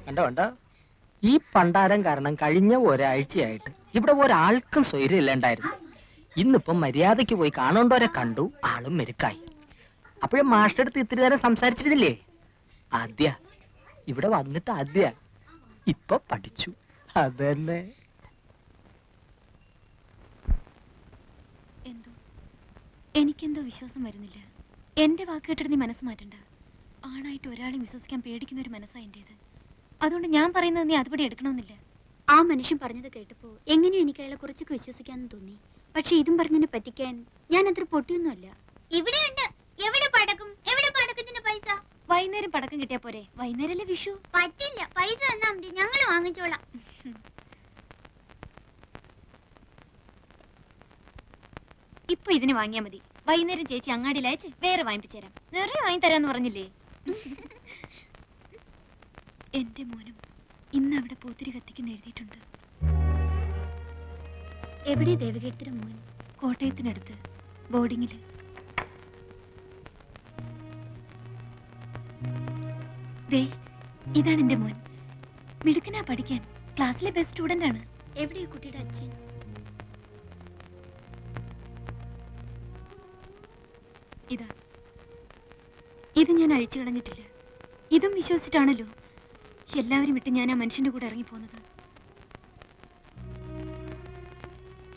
കണ്ടോ കണ്ടോ, ഈ പണ്ടാരം കാരണം കഴിഞ്ഞ ഒരാഴ്ചയായിട്ട് ഇവിടെ ഒരാൾക്കും സ്വൈര്യം ഇല്ലാണ്ടായിരുന്നു. ഇന്നിപ്പം മര്യാദയ്ക്ക് പോയി കാണേണ്ടവരെ കണ്ടു, ആളും മെരുക്കായി. അപ്പോഴും മാസ്റ്റർ അടുത്ത് ഇത്തിരി നേരം സംസാരിച്ചിരുന്നില്ലേ? ആദ്യ ഇവിടെ വന്നിട്ട് ആദ്യ ഇപ്പൊ പഠിച്ചു. അതന്നെ. എനിക്കെന്തോ വിശ്വാസം വരുന്നില്ല. എന്റെ വാക്ക് കേട്ടിട്ട് നീ മനസ്സ് മാറ്റണ്ട. ആണായിട്ട് ഒരാളെയും വിശ്വസിക്കാൻ പേടിക്കുന്ന ഒരു മനസ്സാ എന്റേത്. അതുകൊണ്ട് ഞാൻ പറയുന്നത് നീ അതുപടി എടുക്കണമെന്നില്ല. ആ മനുഷ്യൻ പറഞ്ഞത് കേട്ടപ്പോ എങ്ങനെയോ എനിക്ക് അയാളെ കുറച്ചൊക്കെ വിശ്വസിക്കാന്ന് തോന്നി. പക്ഷെ ഇതും പറഞ്ഞതിനെ പറ്റിക്കാൻ ഞാൻ അത്ര പൊട്ടിയൊന്നുമല്ല. ഇവിടെയുണ്ട്. എവിടെ പടക്കും ഇതിന്റെ പൈസ? വൈകുന്നേരം പടക്കം കിട്ടിയാ പോരെ? വൈകുന്നേരല്ലേ വിഷു. പറ്റില്ല, പൈസ തന്നാ മതി, ഞങ്ങൾ വാങ്ങിച്ചോളാം. ഇപ്പൊ ഇതിന് വാങ്ങിയാ മതി. വൈകുന്നേരം ചേച്ചി അങ്ങാടിയിൽ അയച്ച് വേറെ വാങ്ങിപ്പിച്ചേരാം. നിറയെ വാങ്ങി തരാന്ന് പറഞ്ഞില്ലേ? എന്റെ മോനും ഇന്ന് അവിടെ പൂത്തിരി കത്തിക്കുന്ന എഴുതിയിട്ടുണ്ട്. എവിടെ ദേവകീർത്തിയുടെ മോൻ? കോട്ടയത്തിനടുത്ത് ബോർഡിങ്ങില്. ദേ, ഇതാണ് എന്റെ മോൻ. മിടുക്കനാ പഠിക്കാൻ. ക്ലാസ്സിലെ ബെസ്റ്റ് സ്റ്റുഡന്റ് ആണ്. എവിടെ കുട്ടിയുടെ അച്ഛൻ? ഇതാ, ഇത് ഞാൻ അഴിച്ചു കളഞ്ഞിട്ടില്ല. ഇതും വിശ്വസിച്ചിട്ടാണല്ലോ എല്ലാവരും വിട്ട് ഞാൻ ആ മനുഷ്യന്റെ കൂടെ ഇറങ്ങിപ്പോന്നത്.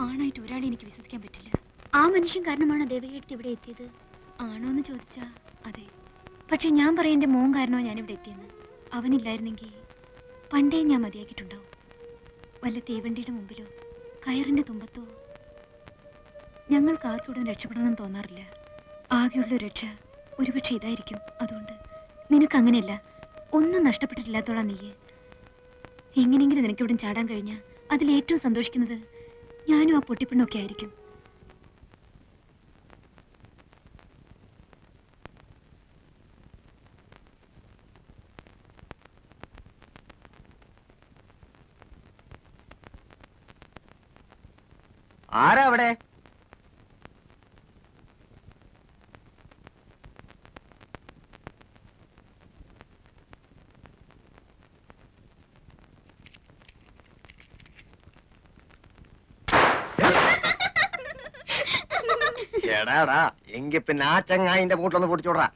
ആണായിട്ട് ഒരാളെ എനിക്ക് വിശ്വസിക്കാൻ പറ്റില്ല. ആ മനുഷ്യൻ കാരണമാണോ ദേവകീർത്തി ഇവിടെ എത്തിയത്? ആണോ എന്ന് ചോദിച്ചാ അതെ. പക്ഷെ ഞാൻ പറയാം എന്റെ മോൻ കാരണോ ഞാനിവിടെ എത്തിയെന്ന്. അവനില്ലായിരുന്നെങ്കിൽ പണ്ടേ ഞാൻ മതിയാക്കിയിട്ടുണ്ടാവും. വല്ല തീവണ്ടിയുടെ മുമ്പിലോ കയറിന്റെ തുമ്പത്തോ. ഞങ്ങൾക്ക് ആർക്കൂടെ രക്ഷപ്പെടണമെന്ന് തോന്നാറില്ല. ആകെയുള്ള രക്ഷ ഒരുപക്ഷെ ഇതായിരിക്കും. അതുകൊണ്ട് നിനക്കങ്ങനെയല്ല, ഒന്നും നഷ്ടപ്പെട്ടിട്ടില്ലാത്തോളാം നീ. എങ്ങനെയെങ്കിലും നിനക്കിവിടെ ചാടാൻ കഴിഞ്ഞാൽ അതിലേറ്റവും സന്തോഷിക്കുന്നത് ഞാനും ആ പൊട്ടിപ്പെണ്ണൊക്കെ ആയിരിക്കും. ആരാ അവിടെ? എടാടാ, എങ്കി പിന്നെ ആ ചങ്ങായിന്റെ മൂട്ടിലൊന്ന് പൊടിച്ചോടാ.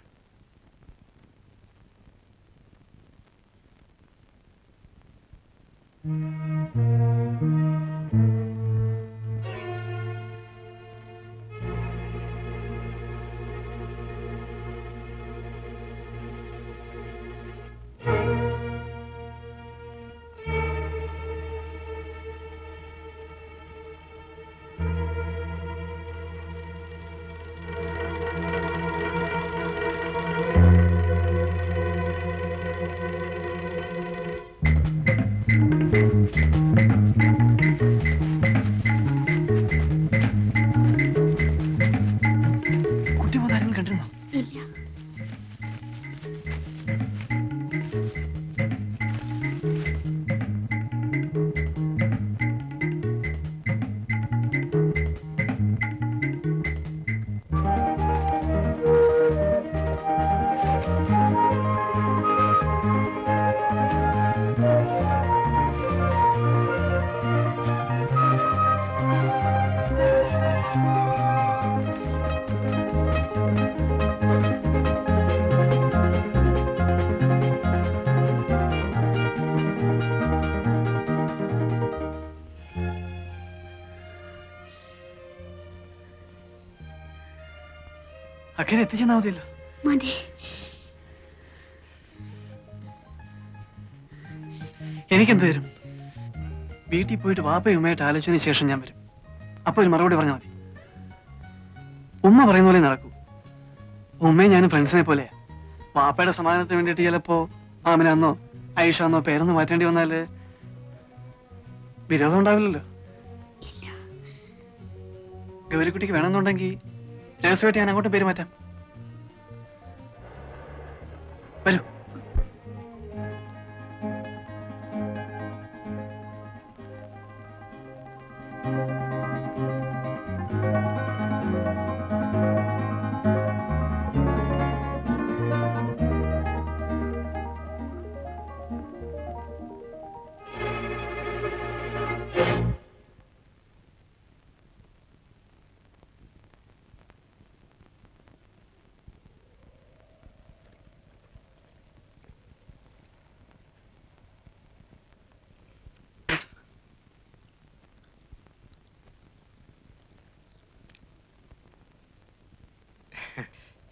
അക്കരെ എത്തിച്ചെന്നാ മതിയല്ലോ. മതി. എനിക്കെന്ത് തരും? വീട്ടിൽ പോയിട്ട് വാപ്പയും ഉമ്മയായിട്ട് ആലോചിച്ചതിന് ശേഷം ഞാൻ വരും. അപ്പൊ ഒരു മറുപടി പറഞ്ഞാൽ മതി. ഉമ്മ പറയുന്ന പോലെ നടക്കൂ. ഉമ്മയും ഞാനും ഫ്രണ്ട്സിനെ പോലെ. വാപ്പയുടെ സമാധാനത്തിന് വേണ്ടിയിട്ട് ചിലപ്പോ ആമിനാന്നോ ഐഷാന്നോ പേരൊന്ന് മാറ്റേണ്ടി വന്നാല് വിരോധം ഉണ്ടാവില്ലല്ലോ. ഗൗരിക്കുട്ടിക്ക് വേണമെന്നുണ്ടെങ്കിൽ രഹസ്യമായിട്ട് ഞാൻ അങ്ങോട്ട് പേര് മാറ്റാം. വരൂ.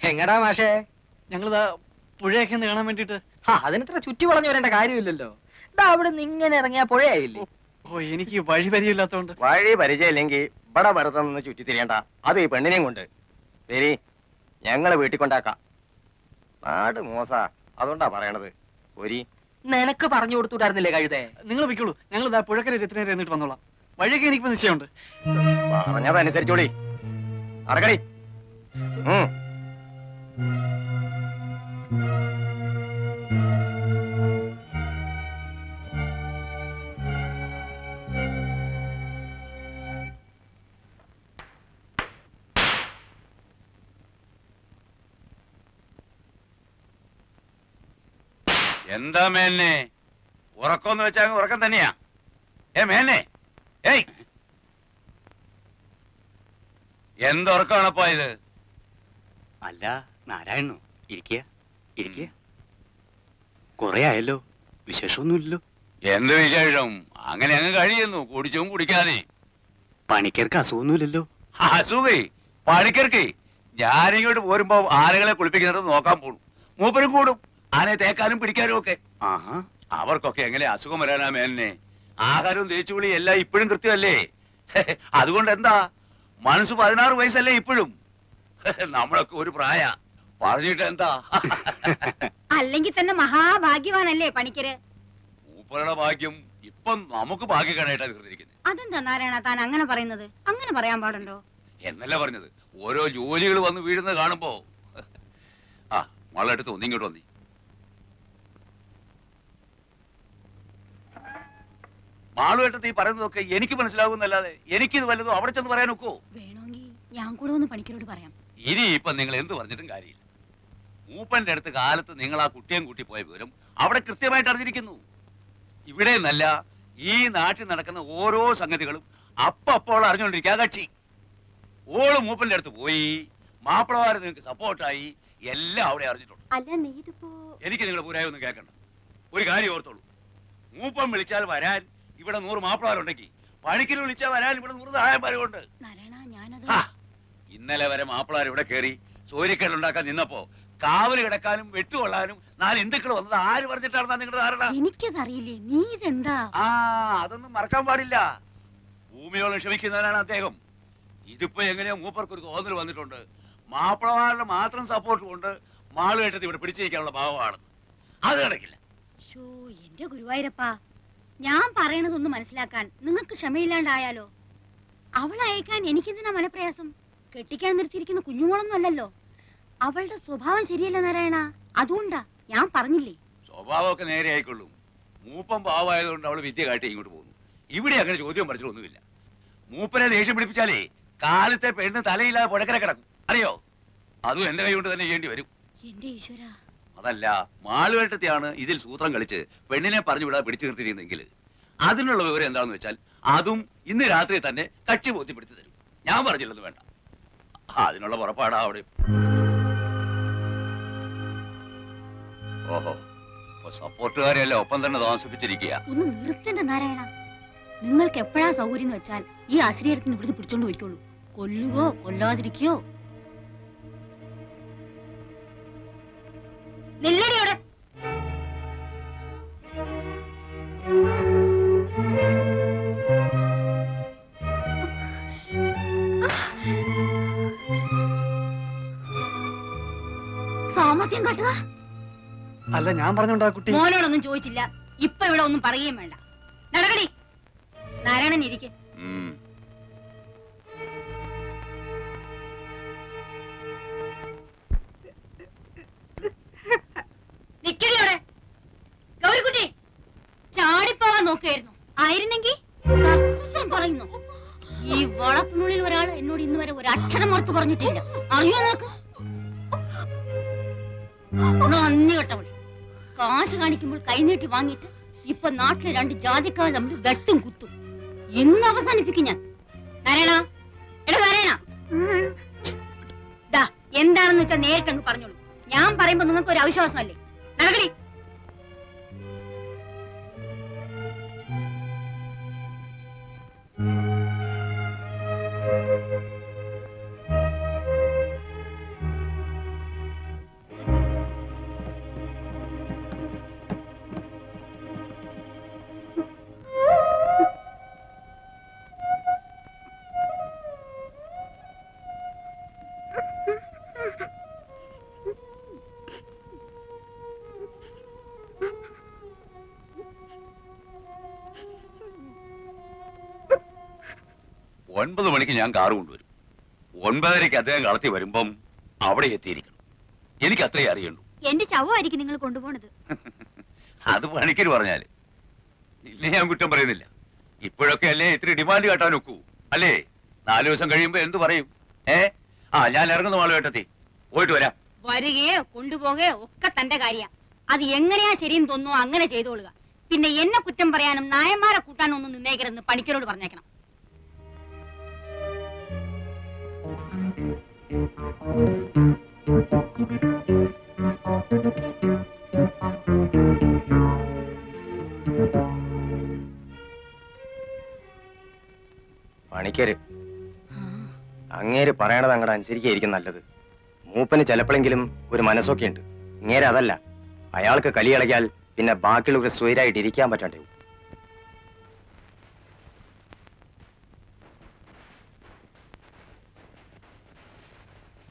എങ്ങടാ മാഷേ? ഞങ്ങളിതാ പുഴയൊക്കെ ഒന്ന് കാണാൻ വേണ്ടിട്ട്. അതിനത്ര ചുറ്റി വളഞ്ഞു വരേണ്ട കാര്യമില്ലല്ലോ. ഇതാ അവിടെ നിന്ന് ഇങ്ങനെ ഇറങ്ങിയ പുഴയായില്ലേ? ഓ, എനിക്ക് വഴി പരിചയമില്ലാത്തോണ്ട്. വഴി പരിചയമില്ലെങ്കിൽ ഇവിടെ വെറുതെ നിന്ന് ചുറ്റി തിരിയണ്ട. അത് ഈ പെണ്ണിനെയും കൊണ്ട് വരി, ഞങ്ങള് വീട്ടിൽ കൊണ്ടാക്കാം. നാട് മോശ, അതുകൊണ്ടാ പറയണത്. ഒരു നിനക്ക് പറഞ്ഞു കൊടുത്തുണ്ടായിരുന്നില്ലേ കഴുതേ? നിങ്ങൾ വെക്കുള്ളൂ, ഞങ്ങൾ ഇതാ പുഴക്കര എത്രയും എന്നിട്ട് വന്നോളാം. വഴിയൊക്കെ എനിക്കിപ്പോ നിശ്ചയമുണ്ട്. പറഞ്ഞതനുസരിച്ചോടി അറക്കടി. എന്താ മേന്നെ ഉറക്കമെന്ന് വെച്ചാ ഉറക്കം തന്നെയാ? മേന്നെ, ഏയ് എന്തുറക്കമാണപ്പോ ഇത്? അല്ല നാരായണോ, ഇരിക്കുക ഇരിക്കുക. കൊറേ ആയല്ലോ, വിശേഷമൊന്നുമില്ലല്ലോ. എന്ത് വിശേഷം? അങ്ങനെ അങ്ങ് കഴിയുന്നു, കുടിച്ചും കുടിക്കാതെ. പണിക്കർക്ക് അസുഖമൊന്നുമില്ലല്ലോ? അസുഖേ പണിക്കർക്ക്? ഞാനിങ്ങോട്ട് പോരുമ്പോ ആനകളെ കുളിപ്പിക്കുന്നത് നോക്കാൻ പോണു. മൂപ്പരും കൂടും ആനയെ തേക്കാനും പിടിക്കാനും ഒക്കെ. ആഹാ, അവർക്കൊക്കെ എങ്ങനെ അസുഖം വരാനാ മേന്നെ? ആഹാരവും തേച്ചുകുളി എല്ലാം ഇപ്പോഴും കൃത്യമല്ലേ? അതുകൊണ്ട് എന്താ, മനസ്സ് 16 വയസ്സല്ലേ ഇപ്പോഴും? നമ്മളൊക്കെ ഒരു പ്രായ പറഞ്ഞിട്ട് എന്താ? അല്ലെങ്കിൽ തന്നെ മഹാഭാഗ്യവാനല്ലേ പണിക്കര്? മൂപ്പരുടെ ഭാഗ്യം ഇപ്പം നമുക്ക് ഭാഗ്യക്കേടായിട്ടാ തീർന്നിരിക്കുന്നത്. അതെന്താ നാരായണ താൻ അങ്ങനെ പറയുന്നത്? അങ്ങനെ പറയാൻ പാടുണ്ടോ? എന്നല്ല പറഞ്ഞത്, ഓരോ ജോലികൾ വന്ന് വീഴുന്നത് കാണുമ്പോ. ആ മള്ളെടുത്ത് ഒന്നിങ്ങോട്ട് വന്നി. മാളുവേട്ടത്ത് ഈ പറയുന്നതൊക്കെ എനിക്ക് മനസ്സിലാകുന്നല്ലാതെ എനിക്കിത് വല്ലതും അവിടെ ചെന്ന് പറയാൻ ഒക്കോ? വേണമെങ്കിൽ ഞാൻ കൂടെ ഒന്ന് പണിക്കരോട് പറയാം. ഇനി ഇപ്പൊ നിങ്ങൾ എന്ത് പറഞ്ഞിട്ടും കാര്യമില്ല. മൂപ്പന്റെ അടുത്ത് കാലത്ത് നിങ്ങൾ ആ കുട്ടിയും കൂട്ടി പോയ വിവരം അവിടെ കൃത്യമായിട്ട് അറിഞ്ഞിരിക്കുന്നു. ഇവിടെ നിന്നല്ല, ഈ നാട്ടിൽ നടക്കുന്ന ഓരോ സംഗതികളും അപ്പോൾ അറിഞ്ഞുകൊണ്ടിരിക്കുക കക്ഷി. ഓള് മൂപ്പന്റെ അടുത്ത് പോയി, മാപ്പിളമാര് നിങ്ങൾക്ക് സപ്പോർട്ടായി, എല്ലാം അവിടെ അറിഞ്ഞിട്ടുണ്ട്. അല്ല നെയ്തിപ്പോ എനിക്ക് നിങ്ങളുടെ പൂരായി ഒന്നും കേൾക്കണ്ട. ഒരു കാര്യം ഓർത്തോളൂ, മൂപ്പം വിളിച്ചാൽ വരാൻ ഇവിടെ 100 മാപ്പിളമാരുണ്ടെങ്കിൽ പണിക്കൽ വിളിച്ചാൽ വരാൻ ഇവിടെ 100 സഹായന്മാരുണ്ട്. നാരായണ ഞാനത് ഇന്നലെ വരെ മാപ്പിളമാർ ഇവിടെ കയറി സൂര്യക്കേടുണ്ടാക്കാൻ നിന്നപ്പോ കാവല് കിടക്കാനും വെട്ടുകൊള്ളാനും 4 ഹിന്ദുക്കൾ വന്നത് ആര് പറഞ്ഞിട്ടാണെന്നാ നിങ്ങളുടെ ധാരണ? എനിക്കതറിയില്ലേ. നീ ഇതെന്താ? അതൊന്നും മറക്കാൻ പാടില്ല. ഭൂമിയോളം ക്ഷമിക്കുന്നവനാണ് അദ്ദേഹം. ഇതിപ്പോ എങ്ങനെയോ മൂപ്പർക്കൊരു തോന്നൽ വന്നിട്ടുണ്ട്, മാപ്പിളമാരുടെ മാത്രം സപ്പോർട്ട് കൊണ്ട് മാളുകെട്ടത് ഇവിടെ പിടിച്ചിരിക്കാനുള്ള ഭാവമാണ്. അത് കിടക്കില്ല. എന്റെ ഗുരുവായൂരപ്പാ, ഞാൻ പറയണതൊന്ന് മനസ്സിലാക്കാൻ നിങ്ങൾക്ക് ക്ഷമയില്ലാണ്ടായാലോ? അവളെ അയക്കാൻ എനിക്കെന്തിനാ മനപ്രയാസം? കെട്ടിക്കാൻ നിർത്തിയിരിക്കുന്ന കുഞ്ഞുമോളൊന്നും അല്ലല്ലോ. അവളുടെ സ്വഭാവം ശരിയല്ല നാരായണ, അതുകൊണ്ടാ ഞാൻ പറഞ്ഞില്ലേ. സ്വഭാവമൊക്കെ നേരെ ആയിക്കൊള്ളും. മൂപ്പം പാവമായതുകൊണ്ട് അവള് വിദ്യ കാട്ടി ഇങ്ങോട്ട് പോകുന്നു. ഇവിടെ അങ്ങനെ ചോദ്യം പഠിച്ചിട്ടൊന്നുമില്ല. മൂപ്പനെ ദേഷ്യം പിടിപ്പിച്ചാലേ കാലത്തെ പെണ്ണ് തലയില്ലാതെ പുഴക്കര കിടക്കും, അറിയോ? അതും എന്റെ കൈ കൊണ്ട് തന്നെ ചെയ്യേണ്ടി വരും. എന്റെ ഈശ്വര, അതല്ല, മാളുവേട്ടത്തെയാണ് ഇതിൽ സൂത്രം കളിച്ച് പെണ്ണിനെ പറഞ്ഞു വിടാതെ പിടിച്ചു നിർത്തിയിരുന്നെങ്കിൽ അതിനുള്ള വിവരം എന്താണെന്ന് വെച്ചാൽ അതും ഇന്ന് രാത്രി തന്നെ കക്ഷി ബോധ്യപ്പെടുത്തി തരും. ഞാൻ പറഞ്ഞില്ലെന്ന് വേണ്ട, അതിനുള്ള പുറപ്പാടാ അവിടെ. ഓഹോ, സപ്പോർട്ടുകാരെയല്ല ഒപ്പം തന്നെ താമസിപ്പിച്ചിരിക്കുക. ഒന്ന് നിർത്തണ്ട നാരായണ. നിങ്ങൾക്ക് എപ്പോഴാ സൗകര്യം എന്ന് വെച്ചാൽ ഈ ആശ്രയത്തിന് ഇവിടുന്ന് പിടിച്ചോണ്ട് പോയിക്കോളൂ. കൊല്ലുകയോ കൊല്ലാതിരിക്കയോ. നെല്ലടിയോടെ സാമർത്ഥ്യം കാട്ടുക. അല്ല, ഞാൻ പറഞ്ഞോണ്ടാ കുട്ടി. മോനോടൊന്നും ചോദിച്ചില്ല, ഇപ്പൊ ഇവിടെ ഒന്നും പറയുകയും വേണ്ട. നടക്കടി. നാരായണൻ ഇരിക്കെ. നിക്കടിയോടെ. ഗൗരിക്കുട്ടി ചാടിപ്പോവാൻ നോക്കുകയായിരുന്നു. ആയിരുന്നെങ്കിൽ പറയുന്നു. ഈ വളപ്പിനുള്ളിൽ ഒരാൾ എന്നോട് ഇന്ന് വരെ ഒരു അക്ഷരം ഓർത്ത് പറഞ്ഞിട്ടില്ല, അറിയോ നോക്ക്? നന്ദി കേട്ടവൾ. കാശ് കാണിക്കുമ്പോൾ കൈനീട്ടി വാങ്ങിയിട്ട് ഇപ്പൊ നാട്ടിലെ 2 ജാതിക്കാർ തമ്മിൽ വെട്ടും കുത്തും. ഇന്ന് അവസാനിപ്പിക്കും ഞാൻ. നാരായണ, എടാ നാരായണ, ദാ എന്താണെന്ന് വെച്ചാൽ നേരിട്ട് അങ്ങ് പറഞ്ഞോളൂ. ഞാൻ പറയുമ്പോ നിങ്ങൾക്ക് ഒരു അവിശ്വാസമല്ലേ? നടക്കണേ. ഒൻപത് മണിക്ക് ഞാൻ കാറ് കൊണ്ടുവരും. 9:30 അദ്ദേഹം കളത്തി വരുമ്പം അവിടെ എത്തിയിരിക്കണം. എനിക്ക് അത്രേ അറിയണ്ടു. എന്റെ ശവമായിരിക്കും നിങ്ങൾ കൊണ്ടുപോണത്. അത് പണിക്കര് പറഞ്ഞാല് നിന്നെ ഞാൻ കുറ്റം പറയുന്നില്ല. ഇപ്പോഴൊക്കെ അല്ലേ ഇത്തിരി ഡിമാൻഡ് കേട്ടാൻ ഒക്കൂ അല്ലേ? 4 ദിവസം കഴിയുമ്പോ എന്ത് പറയും? ഞാൻ ഇറങ്ങുന്ന മാളുവേട്ടത്തി, പോയിട്ട് വരാം. വരികയോ കൊണ്ടുപോകുകയോ ഒക്കെ തന്റെ കാര്യ. അത് എങ്ങനെയാ ശരിയെന്ന് തോന്നുന്നു അങ്ങനെ ചെയ്തോളുക. പിന്നെ എന്നെ കുറ്റം പറയാനും നായന്മാരെ കൂട്ടാനും ഒന്നും നിന്നേക്കരുന്ന് പണിക്കരോട് പറഞ്ഞേക്കണം. പണിക്കര് അങ്ങേര് പറയണത് അങ്ങടെ അനുസരിക്കായിരിക്കും നല്ലത്. മൂപ്പന് ചിലപ്പോഴെങ്കിലും ഒരു മനസ്സൊക്കെ ഉണ്ട്. ഇങ്ങേരെ അതല്ല. അയാൾക്ക് കലി കളിക്കാൽ പിന്നെ ബാക്കിയുള്ളവർക്ക് സ്വൈരായിട്ട് ഇരിക്കാൻ പറ്റാണ്ടാവും.